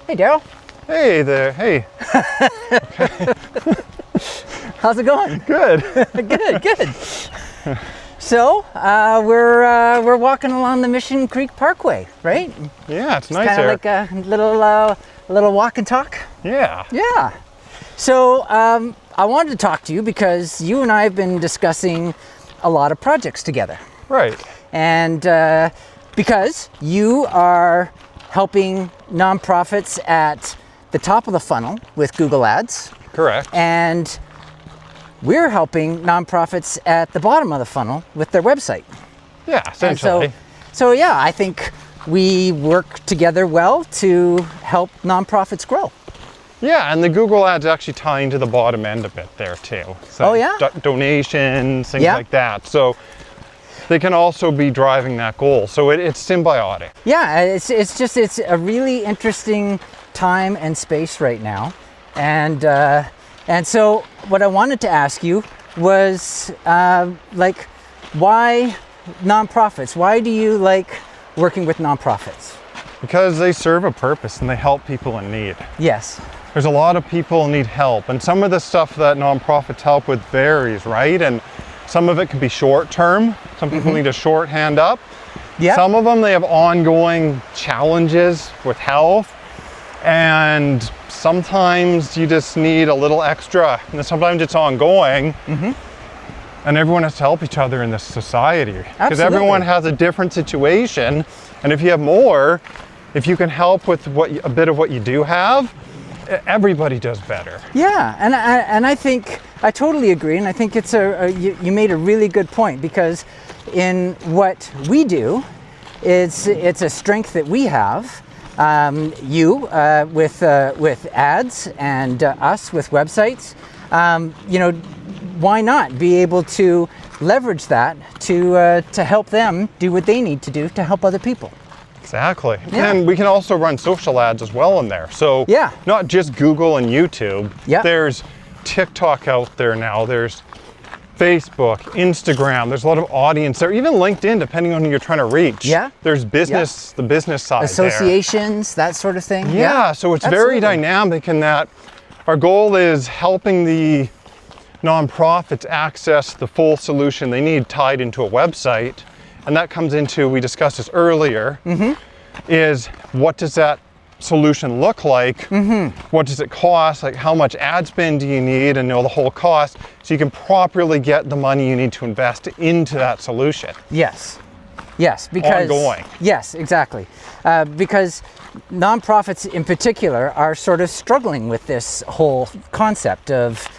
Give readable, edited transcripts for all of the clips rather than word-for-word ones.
Hey, Daryl. Hey there. Hey. How's it going? Good. Good. So we're walking along the Mission Creek Parkway, right? Yeah, it's nice Kind of there. like a little walk and talk. Yeah. Yeah. So I wanted to talk to you because you and I have been discussing a lot of projects together. Right. And because you are helping nonprofits at the top of the funnel with Google Ads. Correct. And we're helping nonprofits at the bottom of the funnel with their website. Yeah, essentially. So yeah, I think we work together well to help nonprofits grow. Yeah, and the Google Ads actually tie into the bottom end of it there too. So Oh, yeah? Donations, things Yeah. like that. So they can also be driving that goal. So it's symbiotic. Yeah, it's a really interesting time and space right now. And so what I wanted to ask you was why nonprofits? Why do you like working with nonprofits? Because they serve a purpose and they help people in need. Yes. There's a lot of people need help, and some of the stuff that nonprofits help with varies, right? And some of it can be short term. Some people need a short hand up. Yeah. Some of them, they have ongoing challenges with health, and sometimes you just need a little extra, and sometimes it's ongoing. And everyone has to help each other in this society because Absolutely. everyone has a different situation, and if you have more, if you can help with a bit of what you do have, everybody does better. Yeah, and I think I totally agree, and I think it's you made a really good point, because in what we do, it's a strength that we have. With ads, and us with websites. Why not be able to leverage that to help them do what they need to do to help other people? Exactly. Yeah. And we can also run social ads as well in there. So Yeah. not just Google and YouTube. Yeah. There's TikTok out there now. There's Facebook, Instagram. There's a lot of audience there. Even LinkedIn, depending on who you're trying to reach. Yeah. There's business, the business side Associations, that sort of thing. there. Yeah. So it's very Absolutely. dynamic in that our goal is helping the nonprofits access the full solution they need tied into a website. And that comes into, we discussed this earlier, is what does that solution look like? What does it cost? Like, how much ad spend do you need, and know the whole cost, so you can properly get the money you need to invest into that solution. Yes, because Ongoing. Yes, exactly. Because nonprofits in particular are sort of struggling with this whole concept of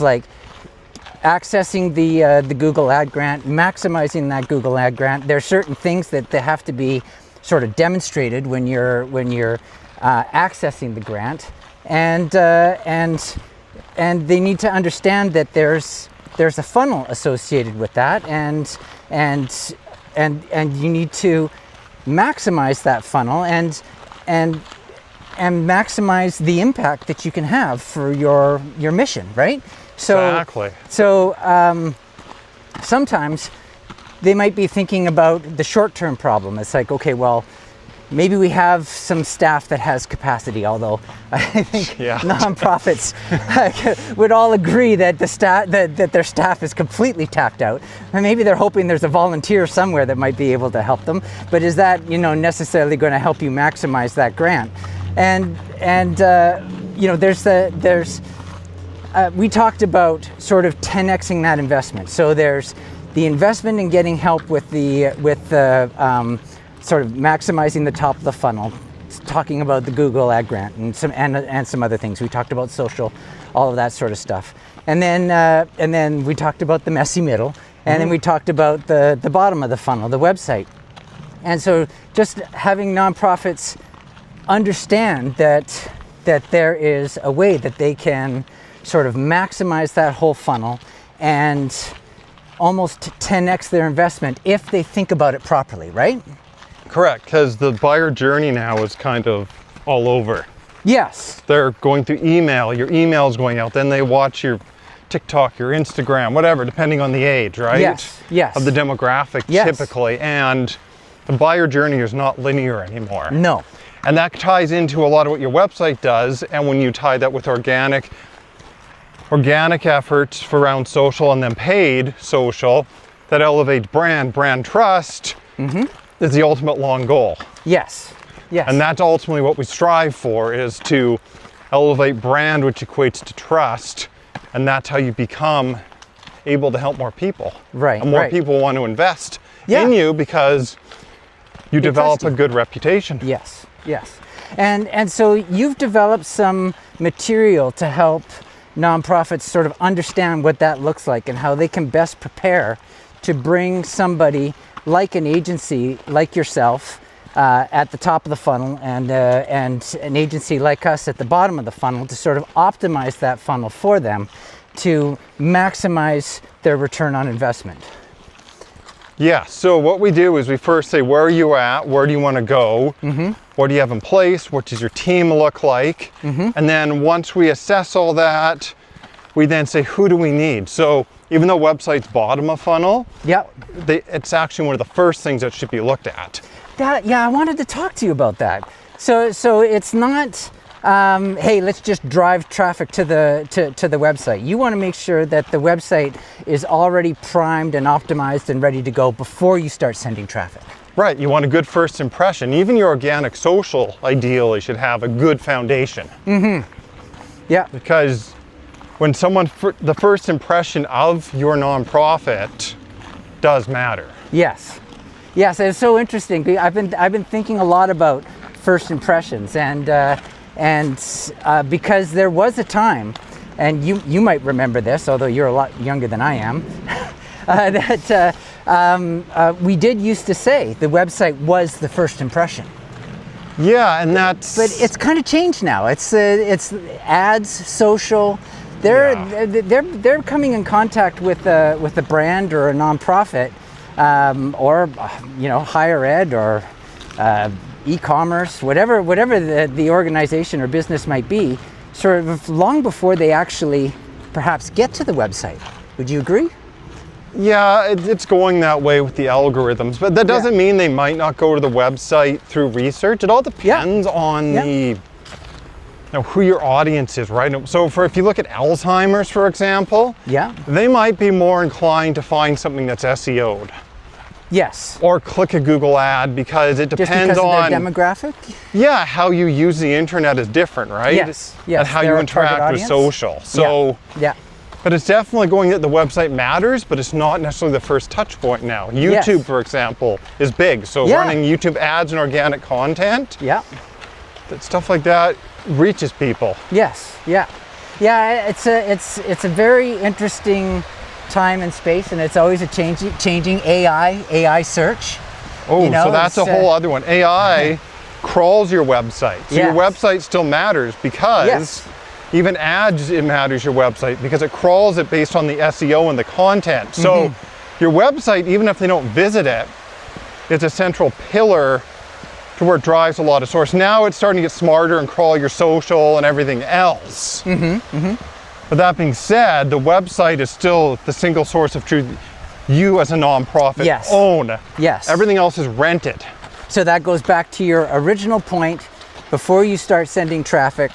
like accessing the Google Ad Grant, maximizing that Google Ad Grant. There are certain things that they have to be sort of demonstrated when you're accessing the grant, and they need to understand that there's a funnel associated with that, and you need to maximize that funnel and maximize the impact that you can have for your mission, right? Exactly. So sometimes they might be thinking about the short-term problem. It's like, okay, well, maybe we have some staff that has capacity, although I think nonprofits would all agree that that their staff is completely tapped out. And maybe they're hoping there's a volunteer somewhere that might be able to help them. But is that necessarily going to help you maximize that grant? And we talked about sort of 10xing that investment. So there's the investment in getting help with the sort of maximizing the top of the funnel, talking about the Google Ad Grant and some other things. We talked about social, all of that sort of stuff, and then we talked about the messy middle, and then we talked about the bottom of the funnel, the website. And so just having nonprofits understand that there is a way that they can sort of maximize that whole funnel and almost 10x their investment if they think about it properly, right? Correct, because the buyer journey now is kind of all over. Yes. They're going through email, your email's going out, then they watch your TikTok, your Instagram, whatever, depending on the age, right? Yes. Of the demographic, Yes. typically. And the buyer journey is not linear anymore. No. And that ties into a lot of what your website does. And when you tie that with organic efforts for around social and then paid social, that elevates brand trust is the ultimate long goal. Yes. Yes. And that's ultimately what we strive for, is to elevate brand, which equates to trust. And that's how you become able to help more people. Right. And more people want to invest Yeah. in you because you develop a good reputation. Yes. Yes. And so you've developed some material to help nonprofits sort of understand what that looks like and how they can best prepare to bring somebody like an agency like yourself at the top of the funnel and an agency like us at the bottom of the funnel, to sort of optimize that funnel for them to maximize their return on investment. Yeah, so what we do is we first say, where are you at? Where do you want to go? What do you have in place? What does your team look like? And then once we assess all that, we then say, who do we need? So even though website's bottom of funnel, it's actually one of the first things that should be looked at. I wanted to talk to you about that. So it's not, hey, let's just drive traffic to the website. You want to make sure that the website is already primed and optimized and ready to go before you start sending traffic. Right, you want a good first impression. Even your organic social ideally should have a good foundation. Yeah. Because when the first impression of your nonprofit does matter. Yes. Yes, it's so interesting. I've been thinking a lot about first impressions, and because there was a time, and you might remember this, although you're a lot younger than I am, that we did used to say the website was the first impression. Yeah, and that's. But it's kind of changed now. It's ads, social. They're coming in contact with a brand or a nonprofit, or higher ed or e-commerce, whatever the organization or business might be, sort of long before they actually perhaps get to the website. Would you agree? Yeah, it's going that way with the algorithms, but that doesn't mean they might not go to the website through research. It all depends on who your audience is, right? So if you look at Alzheimer's, for example, they might be more inclined to find something that's SEO'd. Yes. Or click a Google ad, because it depends just because on of their demographic? Yeah, how you use the internet is different, right? Yes. And how you interact with social. So but it's definitely going that the website matters, but it's not necessarily the first touch point now. YouTube, for example, is big. So running YouTube ads and organic content, stuff like that reaches people. Yes, it's a very interesting time and space, and it's always a changing AI search. Oh, so that's a whole other one. AI crawls your website. So your website still matters, because even ads, it matters your website, because it crawls it based on the SEO and the content. So your website, even if they don't visit it, is a central pillar to where it drives a lot of source. Now it's starting to get smarter and crawl your social and everything else. But that being said, the website is still the single source of truth you as a nonprofit own. Yes. Everything else is rented. So that goes back to your original point. Before you start sending traffic,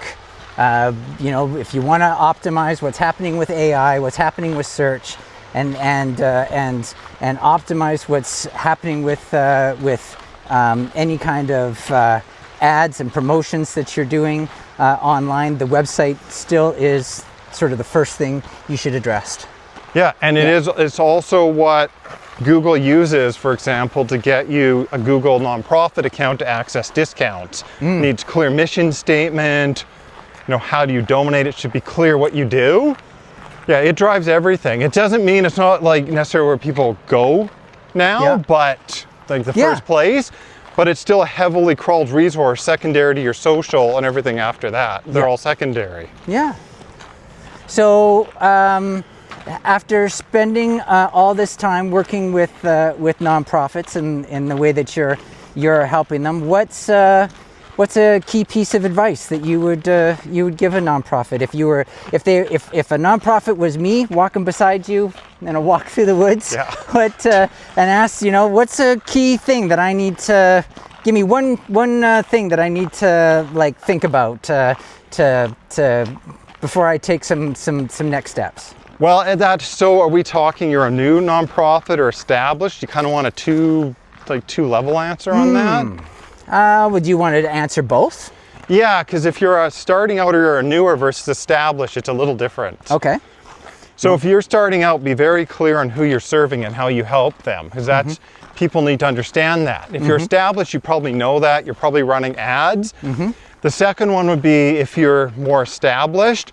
if you want to optimize what's happening with AI, what's happening with search, and optimize what's happening with any kind of ads and promotions that you're doing online, the website still is sort of the first thing you should address. Yeah, and it's also what Google uses, for example, to get you a Google nonprofit account to access discounts. Needs clear mission statement. How do you donate? It should be clear what you do. Yeah, it drives everything. It doesn't mean it's not like necessarily where people go now, but like the first place, but it's still a heavily crawled resource, secondary to your social and everything after that. They're all secondary. Yeah. So after spending all this time working with nonprofits and in the way that you're helping them, what's a key piece of advice that you would give a nonprofit if a nonprofit was me walking beside you in a walk through the woods, and asked, what's a key thing that I need to give me one thing that I need to like think about to before I take some next steps. Well, so are we talking you're a new nonprofit or established? You kind of want a two level answer on that? Would you want to answer both? Yeah, because if you're starting out or you're a newer versus established, it's a little different. Okay. So if you're starting out, be very clear on who you're serving and how you help them, because that's people need to understand that. If you're established, you probably know that. You're probably running ads. The second one would be if you're more established,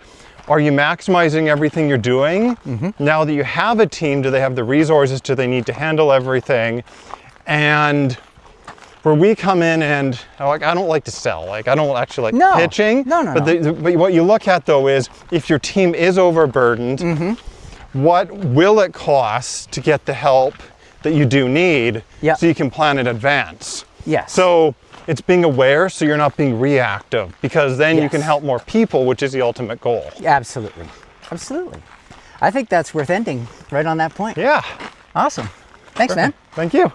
are you maximizing everything you're doing? Now that you have a team, do they have the resources? Do they need to handle everything? And where we come in and I don't like to sell, like I don't actually like pitching. But what you look at though is if your team is overburdened, what will it cost to get the help that you do need so you can plan in advance? Yes. So it's being aware so you're not being reactive, because then you can help more people, which is the ultimate goal. Absolutely. Absolutely. I think that's worth ending right on that point. Yeah. Awesome. Thanks, man. Thank you.